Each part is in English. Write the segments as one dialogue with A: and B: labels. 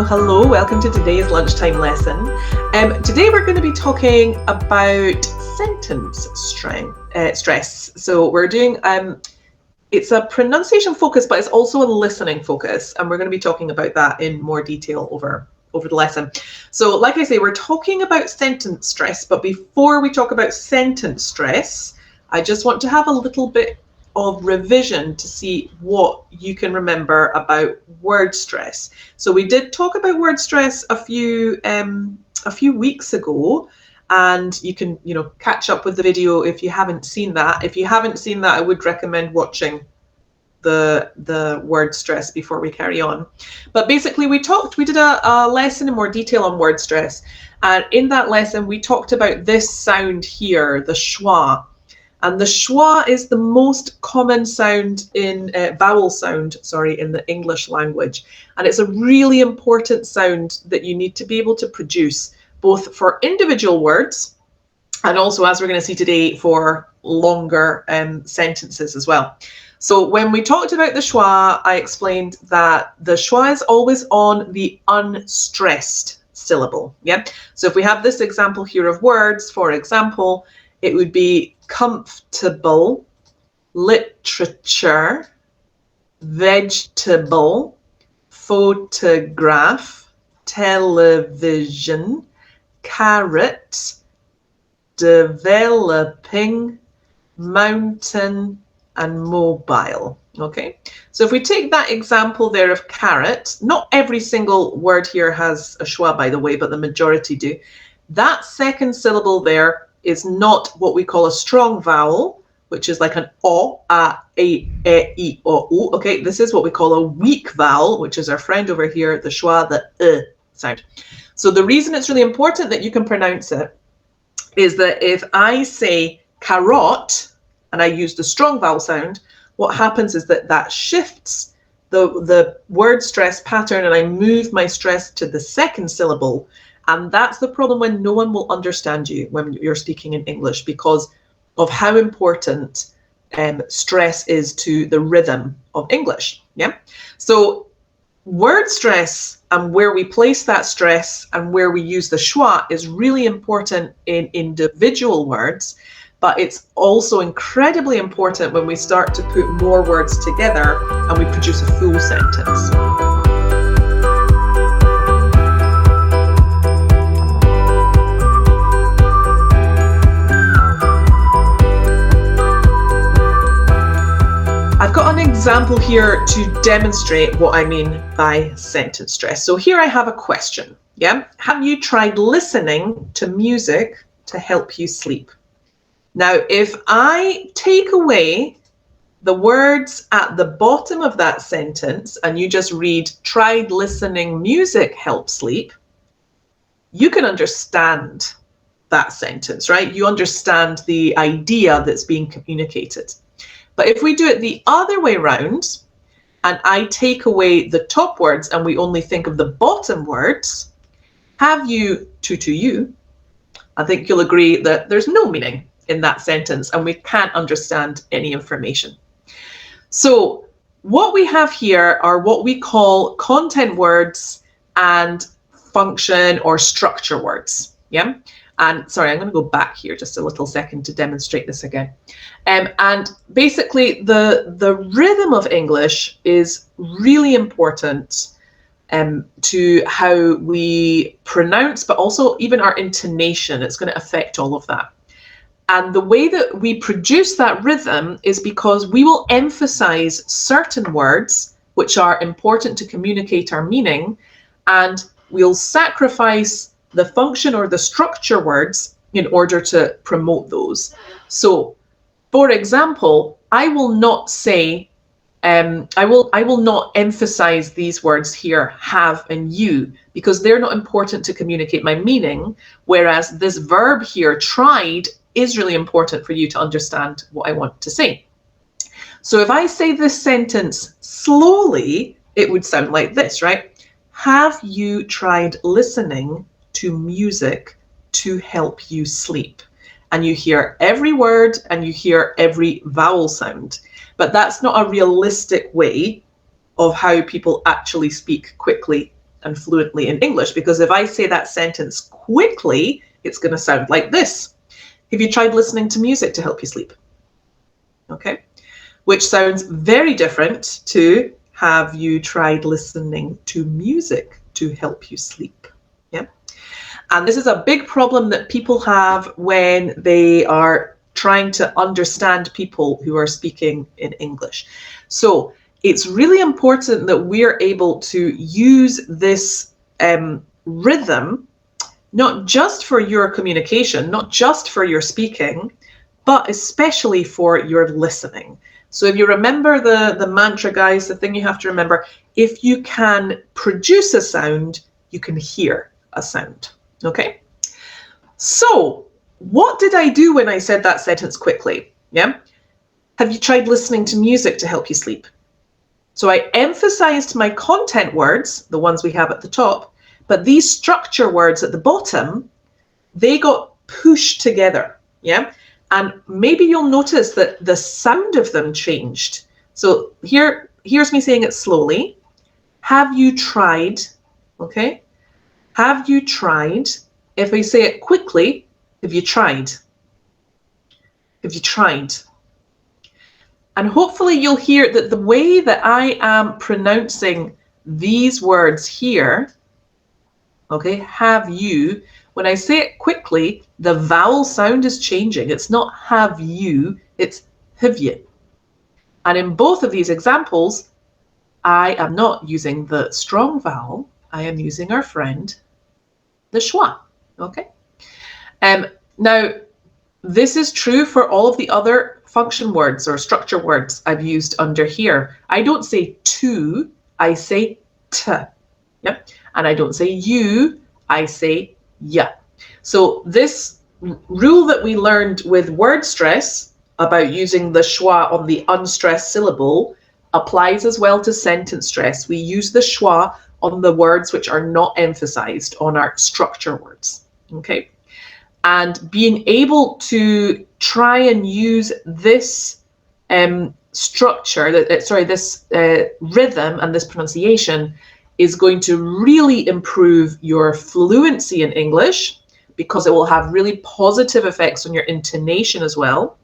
A: Hello, welcome to today's lunchtime lesson. Today we're going to be talking about sentence stress. So we're doing, it's a pronunciation focus, but it's also a listening focus. And we're going to be talking about that in more detail over the lesson. So like I say, we're talking about sentence stress, but before we talk about sentence stress, I just want to have a little bit of revision to see what you can remember about word stress. So we did talk about word stress a few weeks ago, and you can catch up with the video if you haven't seen that. If you haven't seen that, I would recommend watching the word stress before we carry on. But basically we did a lesson in more detail on word stress, and in that lesson we talked about this sound here, the schwa. And the schwa is the most common sound in vowel sound in the English language. And it's a really important sound that you need to be able to produce, both for individual words and also, as we're going to see today, for longer sentences as well. So when we talked about the schwa, I explained that the schwa is always on the unstressed syllable. Yeah. So if we have this example here of words, for example, it would be comfortable, literature, vegetable, photograph, television, carrot, developing, mountain, and mobile. Okay, so if we take that example there of carrot, not every single word here has a schwa, by the way, but the majority do. That second syllable there is not what we call a strong vowel, which is like an o, a, e, I, o, u. Okay, this is what we call a weak vowel, which is our friend over here, the schwa, the sound. So the reason it's really important that you can pronounce it is that if I say carrot and I use the strong vowel sound, what happens is that shifts the word stress pattern, and I move my stress to the second syllable. And that's the problem when no one will understand you when you're speaking in English, because of how important stress is to the rhythm of English. Yeah. So word stress and where we place that stress and where we use the schwa is really important in individual words, but it's also incredibly important when we start to put more words together and we produce a full sentence. I've got an example here to demonstrate what I mean by sentence stress. So here I have a question. Yeah, have you tried listening to music to help you sleep? Now, if I take away the words at the bottom of that sentence and you just read tried listening music help sleep, you can understand that sentence, right? You understand the idea that's being communicated. But if we do it the other way around, and I take away the top words and we only think of the bottom words, have you to you, I think you'll agree that there's no meaning in that sentence and we can't understand any information. So what we have here are what we call content words and function or structure words. Yeah. And sorry, I'm going to go back here just a little second to demonstrate this again. And basically the rhythm of English is really important to how we pronounce, but also even our intonation. It's going to affect all of that. And the way that we produce that rhythm is because we will emphasize certain words which are important to communicate our meaning, and we'll sacrifice the function or the structure words in order to promote those. So, for example, I will not say, I will not emphasize these words here, have and you, because they're not important to communicate my meaning, whereas this verb here, tried, is really important for you to understand what I want to say. So if I say this sentence slowly, it would sound like this, right? Have you tried listening to music to help you sleep? And you hear every word and you hear every vowel sound. But that's not a realistic way of how people actually speak quickly and fluently in English, because if I say that sentence quickly, it's going to sound like this. Have you tried listening to music to help you sleep? Okay, which sounds very different to have you tried listening to music to help you sleep? Yeah. And this is a big problem that people have when they are trying to understand people who are speaking in English. So it's really important that we're able to use this rhythm, not just for your communication, not just for your speaking, but especially for your listening. So if you remember the mantra, guys, the thing you have to remember, if you can produce a sound, you can hear a sound. Okay? So what did I do when I said that sentence quickly? Yeah? Have you tried listening to music to help you sleep? So I emphasized my content words, the ones we have at the top, but these structure words at the bottom, they got pushed together. Yeah? And maybe you'll notice that the sound of them changed. So here's me saying it slowly. Have you tried? Okay? Have you tried? If I say it quickly, have you tried? Have you tried? And hopefully you'll hear that the way that I am pronouncing these words here, okay, have you, when I say it quickly, the vowel sound is changing. It's not have you, it's have you. And in both of these examples, I am not using the strong vowel. I am using our friend, the schwa. Okay. Now, this is true for all of the other function words or structure words I've used under here. I don't say to, I say t. Yeah. And I don't say you, I say ya. So this rule that we learned with word stress about using the schwa on the unstressed syllable applies as well to sentence stress. We use the schwa on the words which are not emphasized, on our structure words. Okay. And being able to try and use this structure, this rhythm and this pronunciation is going to really improve your fluency in English, because it will have really positive effects on your intonation as well.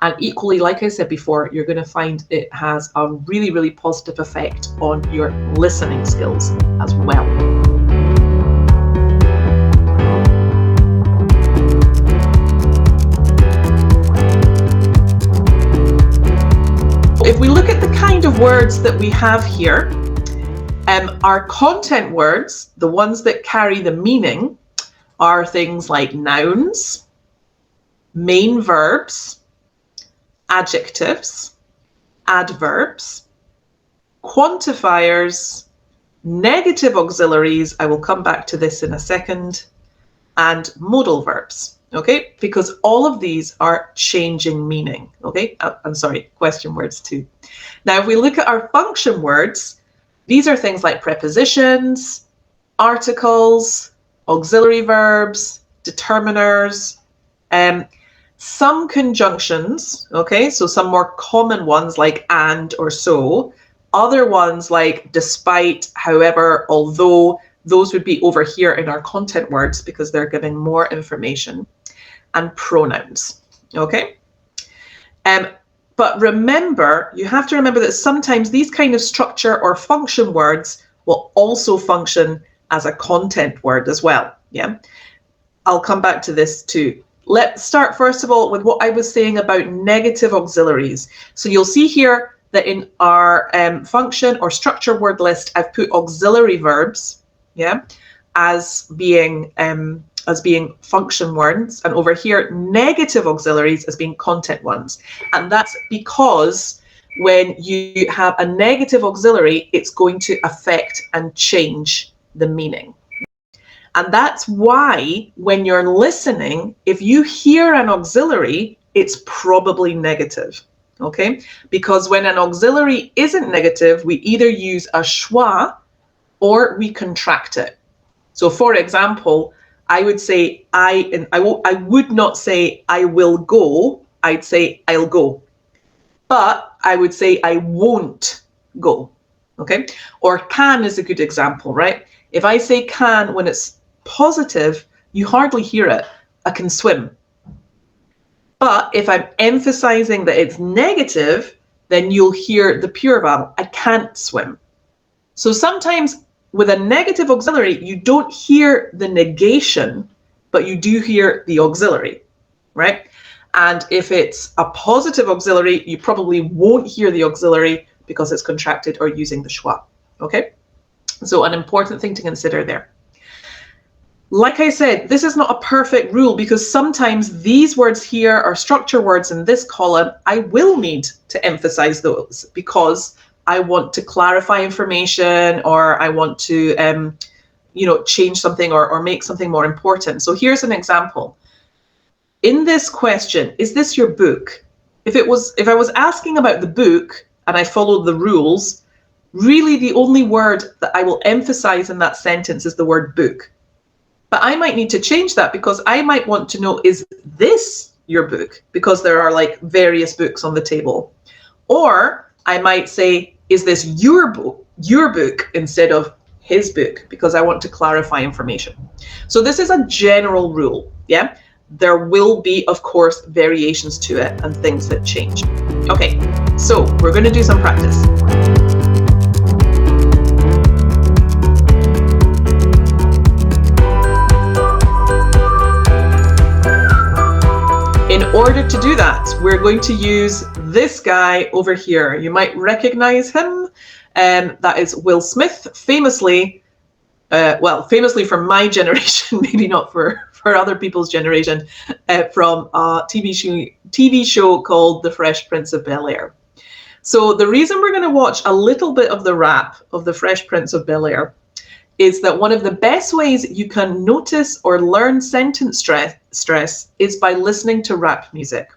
A: And equally, like I said before, you're going to find it has a really, really positive effect on your listening skills as well. If we look at the kind of words that we have here, our content words, the ones that carry the meaning, are things like nouns, main verbs, adjectives, adverbs, quantifiers, negative auxiliaries, I will come back to this in a second, and modal verbs. Okay, because all of these are changing meaning. Okay, I'm sorry, question words too. Now, if we look at our function words, these are things like prepositions, articles, auxiliary verbs, determiners, some conjunctions. Okay, so some more common ones like and or so. Other ones like despite, however, although, those would be over here in our content words because they're giving more information. And pronouns. Okay. But remember, you have to remember that sometimes these kind of structure or function words will also function as a content word as well. Yeah. I'll come back to this too. Let's start first of all with what I was saying about negative auxiliaries. So you'll see here that in our function or structure word list, I've put auxiliary verbs, yeah, as being function words, and over here negative auxiliaries as being content ones. And that's because when you have a negative auxiliary, it's going to affect and change the meaning. And that's why when you're listening, if you hear an auxiliary, it's probably negative. Okay, because when an auxiliary isn't negative, we either use a schwa or we contract it. So for example, I would say I would not say I will go, I'd say I'll go. But I would say I won't go. Okay? Or can is a good example, right? If I say can when it's positive, you hardly hear it. I can swim. But if I'm emphasizing that it's negative, then you'll hear the pure vowel. I can't swim. So sometimes with a negative auxiliary, you don't hear the negation, but you do hear the auxiliary, right? And if it's a positive auxiliary, you probably won't hear the auxiliary because it's contracted or using the schwa, okay? So an important thing to consider there. Like I said, this is not a perfect rule because sometimes these words here are structure words in this column. I will need to emphasize those because I want to clarify information or I want to, change something or make something more important. So here's an example. In this question, is this your book? If I was asking about the book and I followed the rules, really the only word that I will emphasize in that sentence is the word book. But I might need to change that because I might want to know, is this your book? Because there are like various books on the table. Or I might say, is this your book instead of his book? Because I want to clarify information. So this is a general rule, yeah? There will be, of course, variations to it and things that change. Okay, so we're going to do some practice. In order to do that, we're going to use this guy over here. You might recognize him. That is Will Smith, famously from my generation, maybe not for other people's generation, from a TV show called The Fresh Prince of Bel-Air. So the reason we're going to watch a little bit of the rap of The Fresh Prince of Bel-Air is that one of the best ways you can notice or learn sentence stress is by listening to rap music.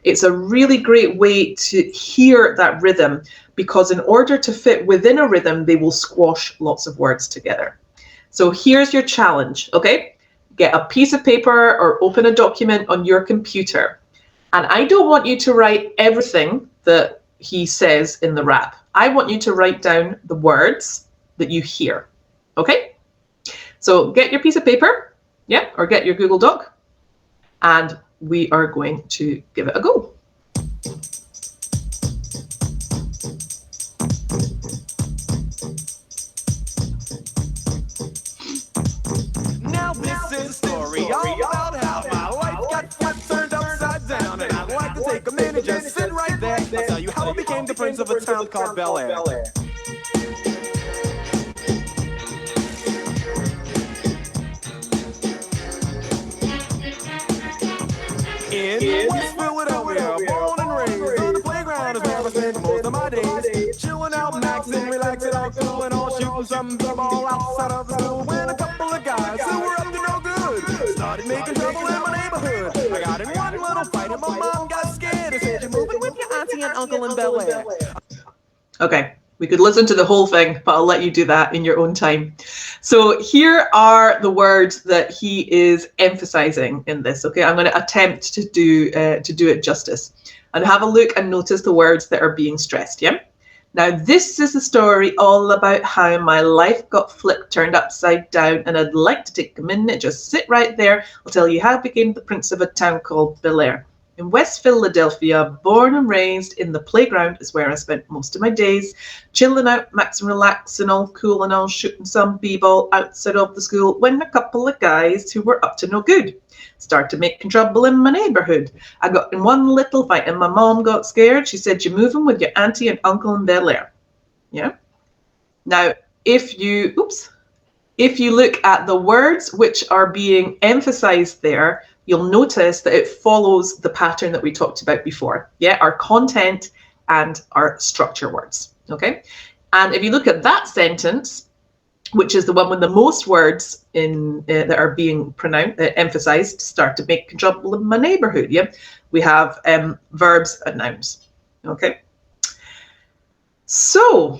A: It's a really great way to hear that rhythm because in order to fit within a rhythm, they will squash lots of words together. So here's your challenge, okay? Get a piece of paper or open a document on your computer. And I don't want you to write everything that he says in the rap. I want you to write down the words that you hear. Okay, so get your piece of paper, yeah, or get your Google Doc, and we are going to give it a go.
B: Now this is a story all about how my life got turned upside down, and I'd like to take a minute, just sit right there. I'll tell you how I became the prince of a town called Bel-Air. In West Philadelphia, born and raised on the playground is where I spent most of my days. Chilling out, maxing, relaxing, out cool and all, shooting some b-ball outside of the school. When a couple of guys who were up to no good started making trouble in my neighborhood. I got in one little fight and my mom got scared and said, "You're moving with your auntie and uncle in Bel-Air."
A: Okay, we could listen to the whole thing, but I'll let you do that in your own time. So here are the words that he is emphasizing in this. Okay, I'm going to attempt to do it justice and have a look and notice the words that are being stressed. Yeah. Now this is a story all about how my life got flipped, turned upside down, and I'd like to take a minute, just sit right there. I'll tell you how I became the prince of a town called Bel-Air. In West Philadelphia, born and raised in the playground is where I spent most of my days, chilling out, maxing, relaxing, all cool and all, shooting some b-ball outside of the school when a couple of guys who were up to no good started making trouble in my neighborhood. I got in one little fight and my mom got scared. She said, "You're moving with your auntie and uncle in Bel-Air." Yeah. Now, if you look at the words which are being emphasized there, you'll notice that it follows the pattern that we talked about before. Yeah, our content and our structure words. Okay. And if you look at that sentence, which is the one with the most words in that are being emphasized, start to make trouble in my neighborhood. Yeah, we have verbs and nouns. Okay. So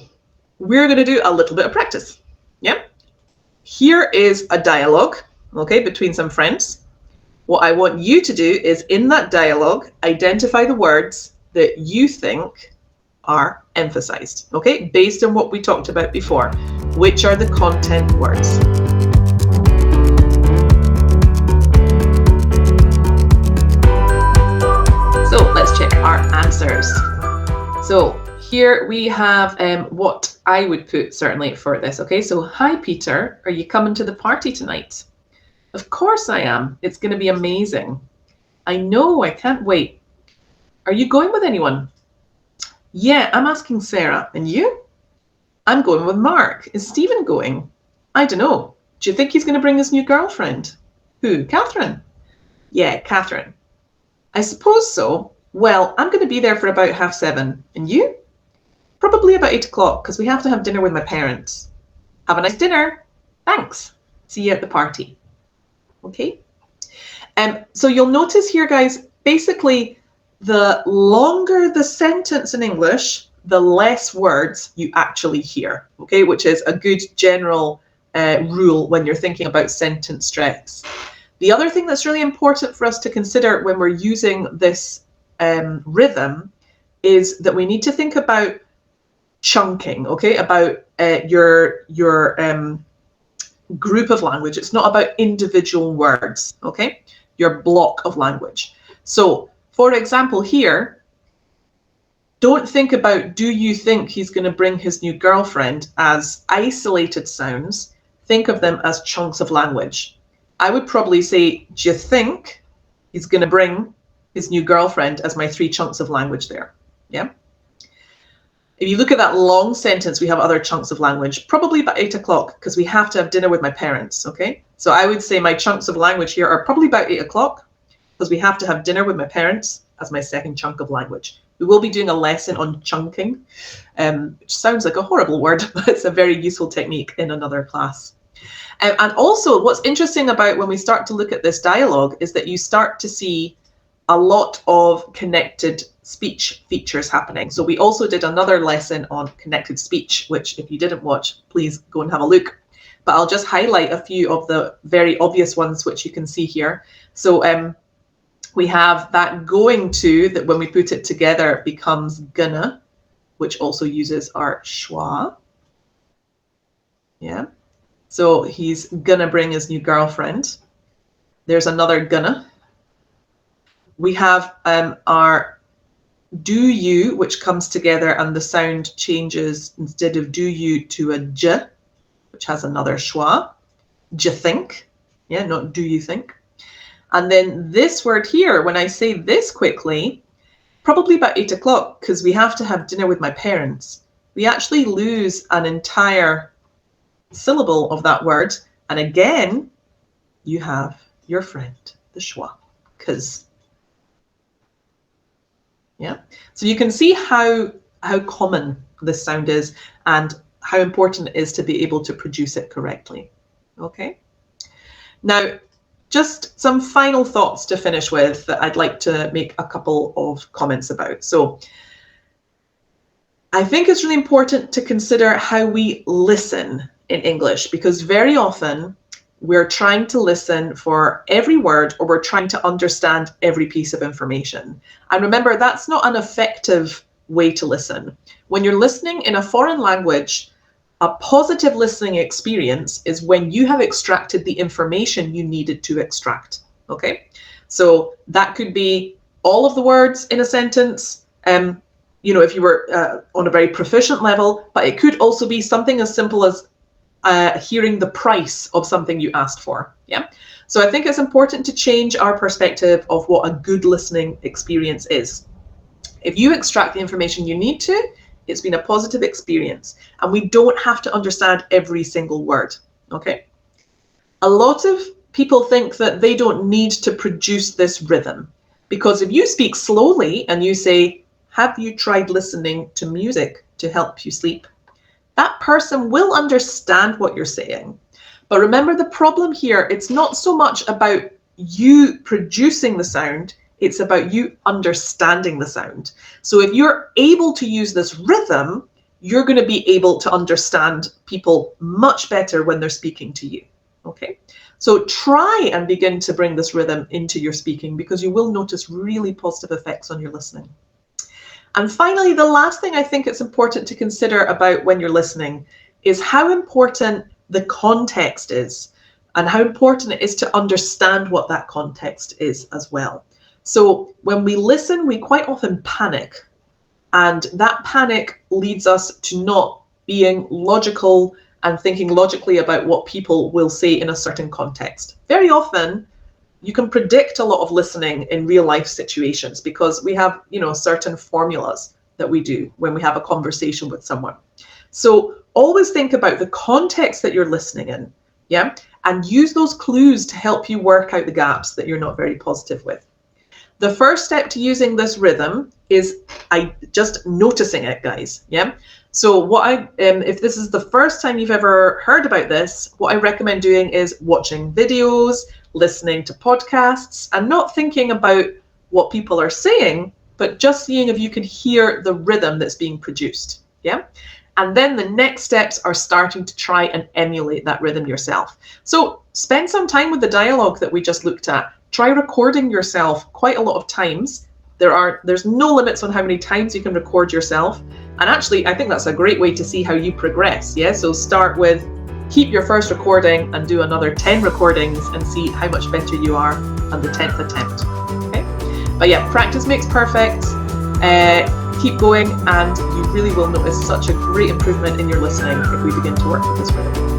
A: we're going to do a little bit of practice. Yeah. Here is a dialogue, okay, between some friends. What I want you to do is in that dialogue, identify the words that you think are emphasized, okay, based on what we talked about before. Which are the content words? So let's check our answers. So here we have what I would put certainly for this. Okay, so hi Peter, are you coming to the party tonight? Of course I am. It's going to be amazing. I know, I can't wait. Are you going with anyone? Yeah, I'm asking Sarah. And you? I'm going with Mark. Is Stephen going? I don't know. Do you think he's going to bring his new girlfriend? Who? Catherine? Yeah, Catherine. I suppose so. Well, I'm going to be there for about 7:30. And you? Probably about 8 o'clock because we have to have dinner with my parents. Have a nice dinner. Thanks. See you at the party. Okay. So you'll notice here, guys, basically the longer the sentence in English, the less words you actually hear, okay, which is a good general rule when you're thinking about sentence stress. The other thing that's really important for us to consider when we're using this rhythm is that we need to think about chunking, okay, about your group of language. It's not about individual words, okay, your block of language. So, for example, here, don't think about do you think he's going to bring his new girlfriend as isolated sounds. Think of them as chunks of language. I would probably say, do you think he's going to bring his new girlfriend as my 3 chunks of language there? Yeah. If you look at that long sentence, we have other chunks of language, probably about 8 o'clock because we have to have dinner with my parents, okay? So I would say my chunks of language here are probably about 8 o'clock because we have to have dinner with my parents as my second chunk of language. We will be doing a lesson on chunking, which sounds like a horrible word, but it's a very useful technique in another class. And also what's interesting about when we start to look at this dialogue is that you start to see a lot of connected speech features happening. So we also did another lesson on connected speech, which if you didn't watch, please go and have a look. But I'll just highlight a few of the very obvious ones, which you can see here. So we have that going to, that when we put it together becomes gonna, which also uses our schwa. Yeah. So he's gonna bring his new girlfriend. There's another gonna. We have our do you, which comes together and the sound changes instead of do you to a j, which has another schwa. J think. Yeah, not do you think. And then this word here, when I say this quickly, probably about 8 o'clock, because we have to have dinner with my parents, we actually lose an entire syllable of that word. And again, you have your friend, the schwa, because, yeah. So you can see how common this sound is and how important it is to be able to produce it correctly. Okay. Now, just some final thoughts to finish with that I'd like to make a couple of comments about. So I think it's really important to consider how we listen in English, because very often we're trying to listen for every word or we're trying to understand every piece of information. And remember, that's not an effective way to listen. When you're listening in a foreign language, a positive listening experience is when you have extracted the information you needed to extract, okay? So that could be all of the words in a sentence, you know, if you were on a very proficient level, but it could also be something as simple as hearing the price of something you asked for, yeah? So I think it's important to change our perspective of what a good listening experience is. If you extract the information you need to, it's been a positive experience, and we don't have to understand every single word, okay? A lot of people think that they don't need to produce this rhythm, because if you speak slowly and you say, have you tried listening to music to help you sleep? That person will understand what you're saying. But remember, the problem here, it's not so much about you producing the sound, it's about you understanding the sound. So if you're able to use this rhythm, you're going to be able to understand people much better when they're speaking to you. Okay? So try and begin to bring this rhythm into your speaking, because you will notice really positive effects on your listening. And finally, the last thing I think it's important to consider about when you're listening is how important the context is and how important it is to understand what that context is as well. So when we listen, we quite often panic, and that panic leads us to not being logical and thinking logically about what people will say in a certain context. Very often, you can predict a lot of listening in real life situations because we have, certain formulas that we do when we have a conversation with someone. So always think about the context that you're listening in, yeah? And use those clues to help you work out the gaps that you're not very positive with. The first step to using this rhythm is just noticing it, guys, yeah? So if this is the first time you've ever heard about this, what I recommend doing is watching videos, listening to podcasts, and not thinking about what people are saying, but just seeing if you can hear the rhythm that's being produced, yeah? And then the next steps are starting to try and emulate that rhythm yourself. So spend some time with the dialogue that we just looked at. Try recording yourself quite a lot of times. There's no limits on how many times you can record yourself. And actually, I think that's a great way to see how you progress, yeah? So start with, keep your first recording and do another 10 recordings and see how much better you are on the 10th attempt, okay? But yeah, practice makes perfect. Keep going, and you really will notice such a great improvement in your listening if we begin to work with this rhythm.